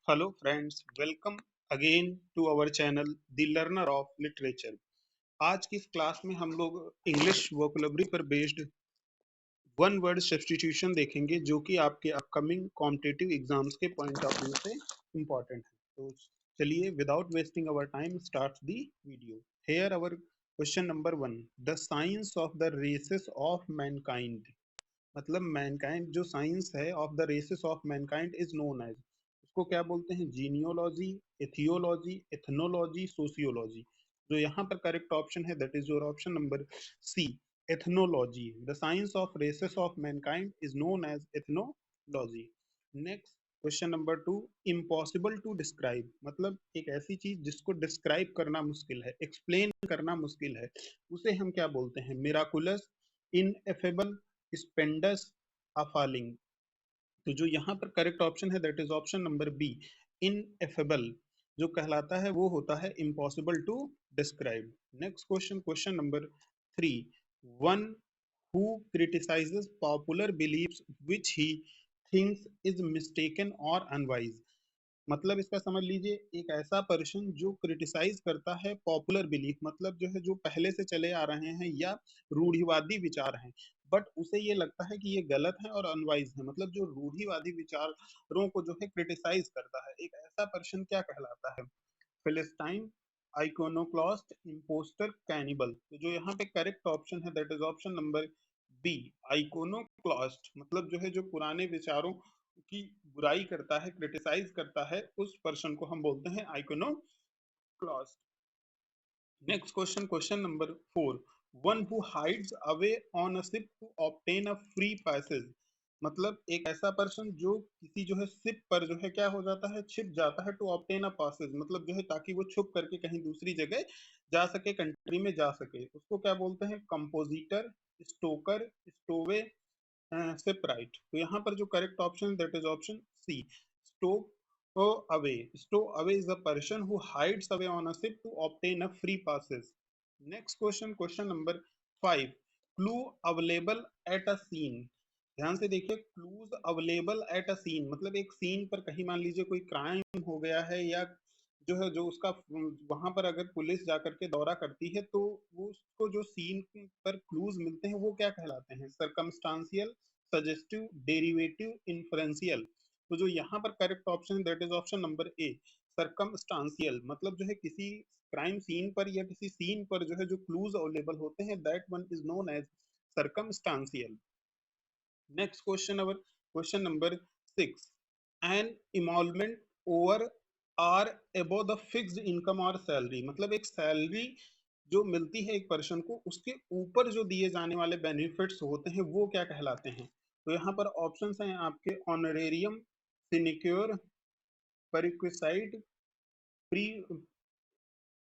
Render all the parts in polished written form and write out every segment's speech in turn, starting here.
Hello friends, welcome again to our channel the learner of literature. आज की इस class में हम लोग इंग्लिश वोकैबुलरी पर बेस्ड वन वर्ड सब्स्टिट्यूशन देखेंगे, जो कि आपके अपकमिंग कॉम्पिटिटिव एग्जाम्स के पॉइंट ऑफ व्यू से इम्पोर्टेंट है। तो चलिए, without wasting our time, start the video. Here our question number 1, the science of the races of mankind. मतलब मैनकाइंड जो साइंस है of the races of mankind is known as, उसको क्या बोलते हैं? Genealogy, aetiology, ethnology, sociology. जो यहाँ पर करेक्ट ऑप्शन है that is your option number C, ethnology. The science of races of mankind is known as ethnology. Next question number 2, impossible to describe. मतलब एक ऐसी चीज जिसको डिस्क्राइब करना मुश्किल है, एक्सप्लेन करना मुश्किल है, उसे हम क्या बोलते हैं? Miraculous, ineffable, spends, appalling. तो जो यहाँ पर करेक्ट ऑप्शन है that is option number B, ineffable. जो कहलाता है वो होता है impossible to describe. Next question, question number 3, one who criticises popular beliefs which he thinks is mistaken और अनवाइज। मतलब इसका समझ लीजिए, एक ऐसा पर्सन जो क्रिटिसाइज करता है पॉपुलर बिलीफ, मतलब जो है जो पहले से चले आ रहे हैं या रूढ़िवादी विचार हैं, बट उसे ये लगता है कि ये गलत है और अनवाइज है। मतलब जो रूढ़िवादी विचारों को जो है क्रिटिसाइज करता है, एक ऐसा पर्सन क्या कहलाता है? Philistine, iconoclast, impostor, cannibal. तो जो यहाँ पे करेक्ट ऑप्शन है that is option number B, iconoclast. मतलब जो है जो पुराने विचारों की बुराई करता है, क्रिटिसाइज करता है, उस पर्सन को हम बोलते हैं iconoclast. Next question, question number 4, one who hides away on a ship to obtain a free passage. मतलब एक ऐसा पर्सन जो किसी जो है शिप पर जो है क्या हो जाता है? छिप जाता है, टू ऑब्टेन अ पासेज। मतलब जो है ताकि वो छुप करके कहीं दूसरी जगह जा सके, कंट्री में जा सके। उसको क्या बोलते हैं? Compositor, stoker, stowaway, separate. तो यहाँ पर जो correct option that is option C, stowaway. Stowaway is the person who hides away on a ship to obtain a free passes. Next question, question number 5, clue available at a scene. ध्यान से देखिए, clues available at a scene मतलब एक scene पर कहीं मान लीजिए कोई क्राइम हो गया है, या जो है जो उसका वहां पर अगर पुलिस जाकर के दौरा करती है, तो वो उसको जो सीन पर क्लूज मिलते हैं वो क्या कहलाते हैं? Circumstantial, suggestive, derivative, inferential. तो जो यहाँ पर correct option that is option number A, circumstantial. मतलब जो है किसी क्राइम सीन पर या किसी सीन पर जो है जो क्लूज अवेलेबल होते हैं, that one is known as circumstantial. Next question, our question number 6, an emolument over or above the fixed income और सैलरी। मतलब एक सैलरी जो मिलती है एक पर्सन को, उसके ऊपर जो दिए जाने वाले बेनिफिट्स होते हैं वो क्या कहलाते हैं? तो यहाँ पर ऑप्शंस हैं आपके, ऑनरेरियम, सिनिक्योर, परिक्विसाइड, प्री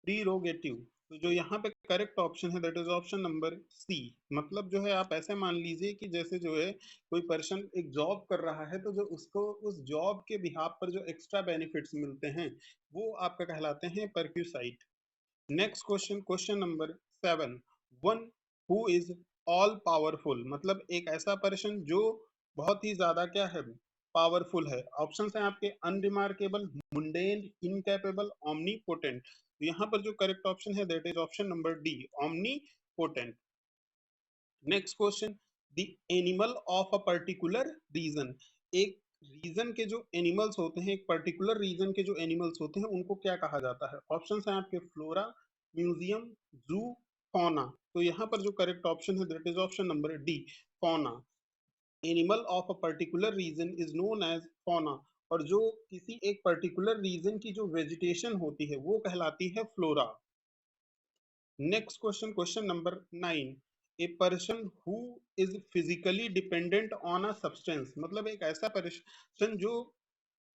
प्रीरोगेटिव। तो जो यहाँ पे करेक्ट ऑप्शन है that is option number C. मतलब जो है आप ऐसे मान लीजिए कि जैसे जो है कोई पर्सन एक जॉब कर रहा है, तो जो उसको उस जॉब के बिहाफ पर जो एक्स्ट्रा बेनिफिट्स मिलते हैं वो आपका कहलाते हैं perquisite. Next question, question number 7, one who is all powerful. मतलब एक ऐसा पर्सन जो बहुत ही ज्यादा क्या है? पावरफुल है। ऑप्शंस हैं आपके, unremarkable, mundane, incapable, omnipotent. तो यहाँ पर जो करेक्ट ऑप्शन है that is option number D, omnipotent. Next question, the animal of a particular region. एक रीजन के जो एनिमल्स होते हैं, एक पर्टिकुलर रीजन के जो एनिमल्स होते हैं, उनको क्या कहा जाता है? ऑप्शंस हैं आपके, फ्लोरा, म्यूजियम, जू, फौना। तो यहाँ पर जो करेक्ट ऑप्शन है that is option number D, fauna. Animal of a particular region is known as fauna. और जो किसी एक पर्टिकुलर रीजन की जो वेजिटेशन होती है वो कहलाती है flora. Next question, question number 9, a person who is physically dependent on a substance. मतलब एक ऐसा पर्सन जो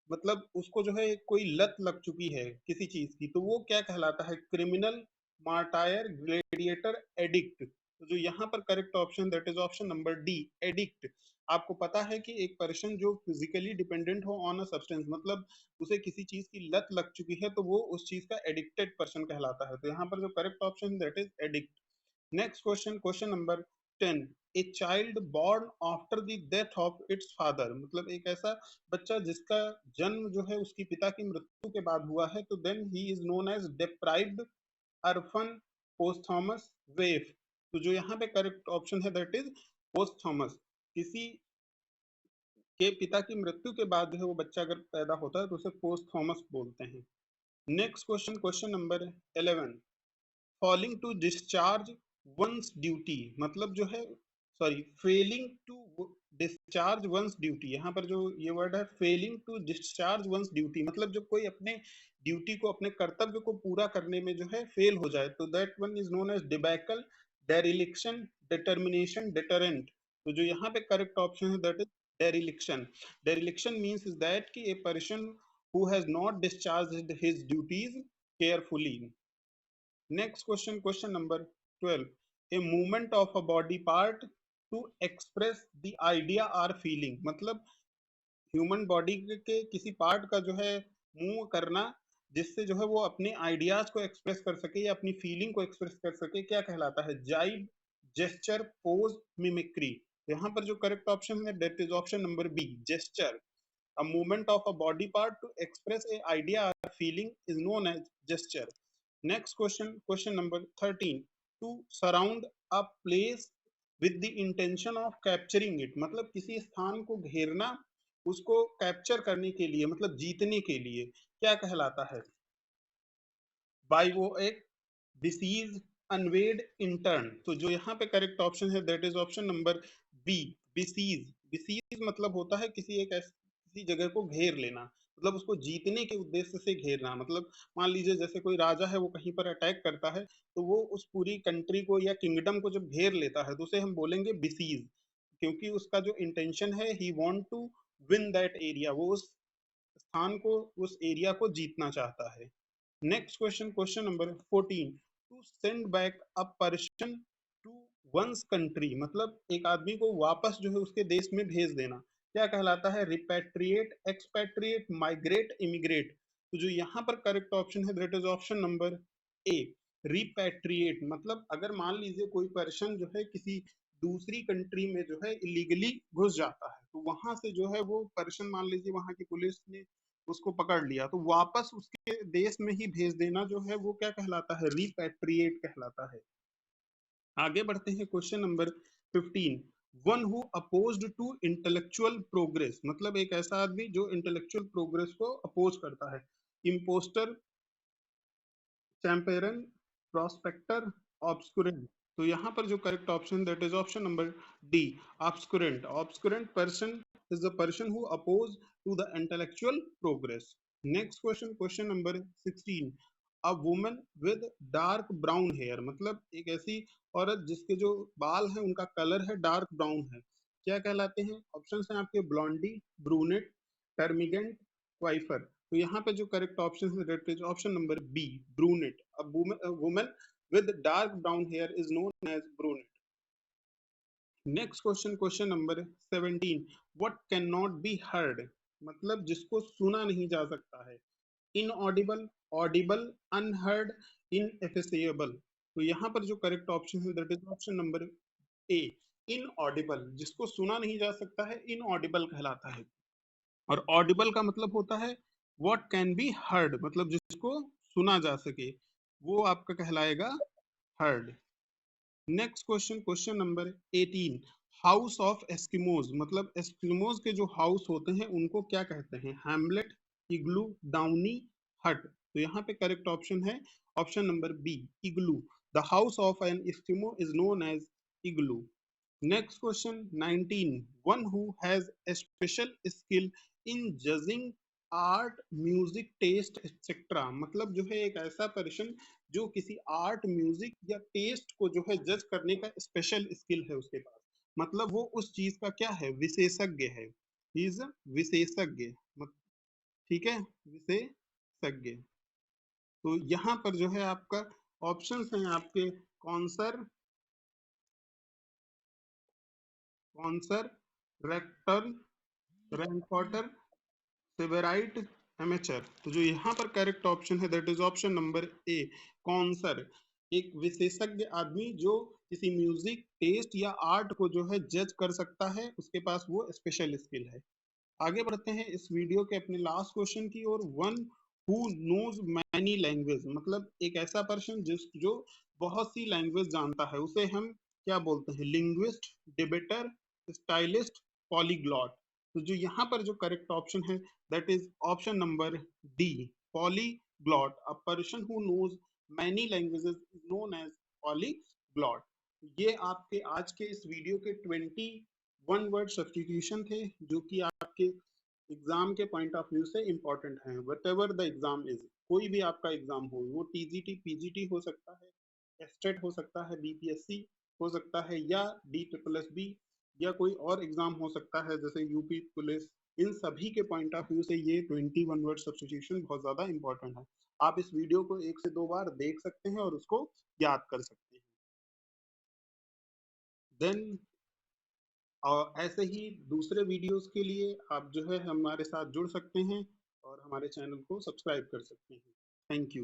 मतलब उसको जो है कोई लत लग चुकी है किसी चीज की, तो वो क्या कहलाता है? Criminal, martyr, gladiator, addict. तो जो यहाँ पर correct option that is option number D, addict. आपको पता है कि एक पर्सन जो फिजिकली डिपेंडेंट हो ऑन अ सब्सटेंस, मतलब उसे किसी चीज की लत लग चुकी है, तो वो उस चीज का एडिक्टेड पर्सन कहलाता है। तो यहाँ पर जो correct option that is addict. Next question, question number 10, a child born after the death of its father, मतलब एक ऐसा बच्चा जिसका जन्म जो है उसकी पिता की मृत्यु के बाद हुआ है, तो then he is known as deprived orphan posthumous waif. तो जो यहाँ पे करेक्ट ऑप्शन है दैट इज पोस्थॉमस। किसी के पिता की मृत्यु के बाद जो है वो बच्चा अगर पैदा होता है तो उसे पोस्थॉमस बोलते हैं। Next question, question number 11, falling to discharge one's duty, मतलब जो है sorry failing to discharge one's duty, यहाँ पर जो ये वर्ड है failing to discharge one's duty, मतलब जब कोई अपने ड्यूटी को, अपने कर्तव्य को पूरा करने में जो है फेल हो जाए, तो that one is known as debacle, dereliction, determination, deterrent. तो जो यहाँ पे करेक्ट ऑप्शन है that is dereliction. Dereliction means is that कि a person who has not discharged his duties carefully. Next question, question number 12. A movement of a body part to express the idea or feeling, मतलब human body के किसी part का जो है move करना जिससे जो है वो अपने आइडियाज को एक्सप्रेस कर सके या अपनी फीलिंग को एक्सप्रेस कर सके, क्या कहलाता है? जाइब, जेस्चर, पोज, मिमिक्री। यहाँ पर जो करेक्ट ऑप्शन है that is option number B, gesture. A movement of a body part to express a idea or feeling is known as gesture. Next question, question number 13. To surround a place with the intention of capturing it, मतलब किसी स्थान को घेरना उसको capture करने के लिए, मतलब जीतने के लिए, क्या कहलाता है? बाई वो एक डिसीज, अनवेड, इंटर्न। तो जो यहाँ पे करेक्ट ऑप्शन है that is option number B, disease. Disease मतलब होता है किसी एक किसी जगह को घेर लेना, मतलब उसको जीतने के उद्देश्य से घेरना। मतलब मान लीजिए जैसे कोई राजा है वो कहीं पर अटैक करता है, तो वो उस पूरी कंट्री को या किंगडम को जब घेर लेता है तो उसे हम बोलेंगे डिसीज, क्योंकि उसका जो इंटेंशन है he want to win that area, वो उस स्थान को, उस एरिया को जीतना चाहता है। Next question, question number 14, to send back a person to one's country, मतलब एक आदमी को वापस जो है उसके देश में भेज देना, क्या कहलाता है? Repatriate, expatriate, migrate, immigrate. तो जो यहाँ पर करेक्ट ऑप्शन है that is option number A, repatriate. मतलब अगर मान लीजिए कोई पर्सन जो है किसी दूसरी कंट्री में जो है इलीगली घुस जाता है, तो वहां से जो है वो पर्सन, मान लीजिए वहां की पुलिस ने उसको पकड़ लिया, तो वापस उसके देश में ही भेज देना जो है वो क्या कहलाता है? रिपैट्रिएट कहलाता है। आगे बढ़ते हैं, question number 15, one who opposed to intellectual progress, मतलब एक ऐसा आदमी जो इंटेलेक्चुअल प्रोग्रेस को अपोज करता है। Impostor, chaperone, prospector, obscurant. तो यहाँ पर जो correct option that is option number D, obscurant. Obscurant person is the person who oppose to the intellectual progress. Next question, question number 16, a woman with dark brown hair, मतलब एक ऐसी औरत जिसके जो बाल हैं उनका कलर है डार्क ब्राउन है, क्या कहलाते हैं? ऑप्शंस हैं आपके ब्लॉन्डी, ब्रूनेट, टर्मिगेंट, क्वाइफर। तो यहाँ पे जो करेक्ट ऑप्शन है that is option number B, brunette. A woman with dark brown hair is known as brunette. Next question, question number 17, what can not be heard, मतलब जिसको सुना नहीं जा सकता है। Inaudible, audible, unheard, ineffaceable. तो यहाँ पर जो करेक्ट ऑप्शन है that is option number A, inaudible. जिसको सुना नहीं जा सकता है इनऑडिबल कहलाता है, और ऑडिबल का मतलब होता है व्हाट कैन बी हर्ड, मतलब जिसको सुना जा सके, वो आपका कहलाएगा heard. Next question, question number 18, house of Eskimos, मतलब एस्किमोज के जो हाउस होते हैं उनको क्या कहते हैं? हैमलेट, इग्लू, डाउनी, हट। तो यहाँ पे करेक्ट ऑप्शन है option number B, igloo. The house of an Eskimo is known as igloo. Next question 19, one who has a special skill in judging art, music, taste etcetera, मतलब जो है एक ऐसा पर्सन जो किसी आर्ट, म्यूजिक या test को जो है जज करने का स्पेशल स्किल है उसके पास, मतलब वो उस चीज का क्या है? विशेषज्ञ है, इज विशेषज्ञ। ठीक है, विशेषज्ञ। तो यहाँ पर जो है आपका ऑप्शंस हैं आपके कॉन्सर, कॉन्सर, रेक्टर, रैंकॉटर, सेवेराइट, एमेचर। तो जो यहाँ पर करेक्ट ऑप्शन है that is option number A, connoisseur. एक विशेषज्ञ आदमी जो किसी म्यूजिक टेस्ट या आर्ट को जो है जज कर सकता है, उसके पास वो स्पेशल स्किल है। आगे बढ़ते हैं इस वीडियो के अपने लास्ट क्वेश्चन की ओर। One who knows many language, मतलब एक ऐसा पर्सन जो बहुत सी लैंग्वेज जानता है, उसे हम क्या बोलते हैं? Linguist, debater, stylist, polyglot. तो जो यहाँ पर जो करेक्ट ऑप्शन है, that is option number D, polyglot. A person who knows many languages is known as polyglot. ये आपके आज के इस वीडियो के 21 वर्ड सब्स्टिट्यूशन थे, जो कि आपके एग्जाम के पॉइंट ऑफ व्यू से इंपॉर्टेंट है। What ever the exam is, कोई भी आपका एग्जाम हो, वो टीजीटी पीजीटी हो सकता है, एस्टेट हो सकता है, बीपीएससी हो सकता है, या डी ट्रिपल एस बी, या कोई और एग्जाम हो सकता है जैसे यूपी पुलिस। इन सभी के पॉइंट ऑफ व्यू से ये 21 वर्ड सब्स्टिट्यूशन बहुत ज्यादा इंपॉर्टेंट है। आप इस वीडियो को 1 से 2 बार देख सकते हैं और उसको याद कर सकते हैं। देन और ऐसे ही दूसरे वीडियोस के लिए आप जो है हमारे साथ जुड़ सकते हैं और हमारे चैनल को सब्सक्राइब कर सकते हैं। Thank you.